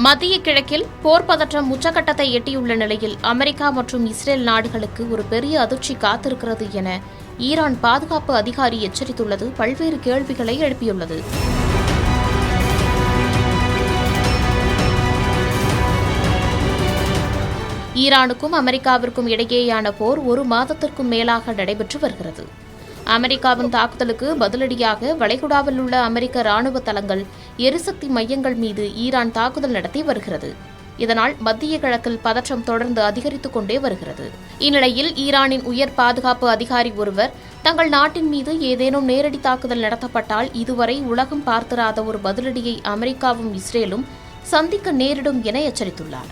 மத்திய கிழக்கில் போர் பதற்றம் உச்சகட்டத்தை எட்டியுள்ள நிலையில் அமெரிக்கா மற்றும் இஸ்ரேல் நாடுகளுக்கு ஒரு பெரிய அதிர்ச்சி காத்திருக்கிறது என ஈரான் பாதுகாப்பு அதிகாரி எச்சரித்துள்ளது பல்வேறு கேள்விகளை எழுப்பியுள்ளது. ஈரானுக்கும் அமெரிக்காவிற்கும் இடையேயான போர் ஒரு மாதத்திற்கும் மேலாக நடைபெற்று வருகிறது. அமெரிக்காவின் தாக்குதலுக்கு பதிலடியாக வளைகுடாவில் உள்ள அமெரிக்க ராணுவ தளங்கள், எரிசக்தி மையங்கள் மீது ஈரான் தாக்குதல் நடத்தி வருகிறது. இதனால் மத்திய கிழக்கில் பதற்றம் தொடர்ந்து அதிகரித்துக் கொண்டே வருகிறது. இந்நிலையில் ஈரானின் உயர் பாதுகாப்பு அதிகாரி ஒருவர் தங்கள் நாட்டின் மீது ஏதேனும் நேரடி தாக்குதல் நடத்தப்பட்டால் இதுவரை உலகம் பார்த்திராத ஒரு பதிலடியை அமெரிக்காவும் இஸ்ரேலும் சந்திக்க நேரிடும் என எச்சரித்துள்ளார்.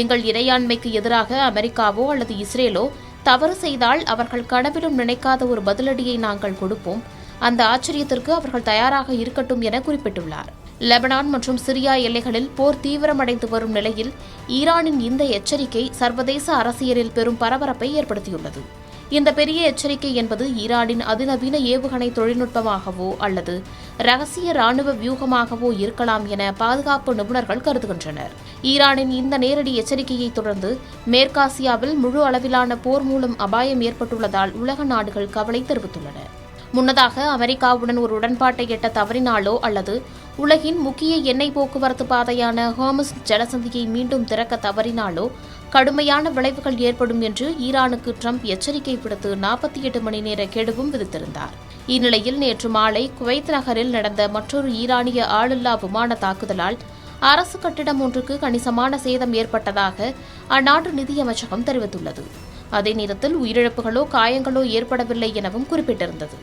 எங்கள் இறையாண்மைக்கு எதிராக அமெரிக்காவோ அல்லது இஸ்ரேலோ தவறு செய்தால் அவர்கள் கனவிலும் நினைக்காத ஒரு பதிலடியை நாங்கள் கொடுப்போம். அந்த ஆச்சரியத்திற்கு அவர்கள் தயாராக இருக்கட்டும் என குறிப்பிட்டுள்ளார். லெபனான் மற்றும் சிரியா எல்லைகளில் போர் தீவிரமடைந்து வரும் நிலையில் ஈரானின் இந்த எச்சரிக்கை சர்வதேச அரசியலில் பெரும் பரபரப்பை ஏற்படுத்தியுள்ளது. இந்த பெரிய எச்சரிக்கை என்பது ஈரானின் அதிநவீன ஏவுகணை தொழில்நுட்பமாகவோ அல்லது ரகசிய ராணுவ வியூகமாகவோ இருக்கலாம் என பாதுகாப்பு நிபுணர்கள் கருதுகின்றனர். ஈரானின் இந்த நேரடி எச்சரிக்கையை தொடர்ந்து மேற்காசியாவில் முழு அளவிலான போர் மூலம் அபாயம் ஏற்பட்டுள்ளதால் உலக நாடுகள் கவலை தெரிவித்துள்ளன. முன்னதாக அமெரிக்காவுடன் ஒரு உடன்பாட்டை எட்ட தவறினாலோ அல்லது உலகின் முக்கிய எண்ணெய் போக்குவரத்து பாதையான ஹோர்முஸ் ஜலசந்தியை மீண்டும் திறக்க தவறினாலோ கடுமையான விளைவுகள் ஏற்படும் என்று ஈரானுக்கு ட்ரம்ப் எச்சரிக்கை விடுத்து 48 மணி நேர கெடுவும் விதித்திருந்தார். இந்நிலையில் நேற்று மாலை குவைத் நகரில் நடந்த மற்றொரு ஈரானிய ஆளில்லா விமான தாக்குதலால் அரசு கட்டிடம் ஒன்றுக்கு கணிசமான சேதம் ஏற்பட்டதாக அந்நாட்டு நிதியமைச்சகம் தெரிவித்துள்ளது. அதே நேரத்தில் உயிரிழப்புகளோ காயங்களோ ஏற்படவில்லை எனவும் குறிப்பிட்டிருந்தது.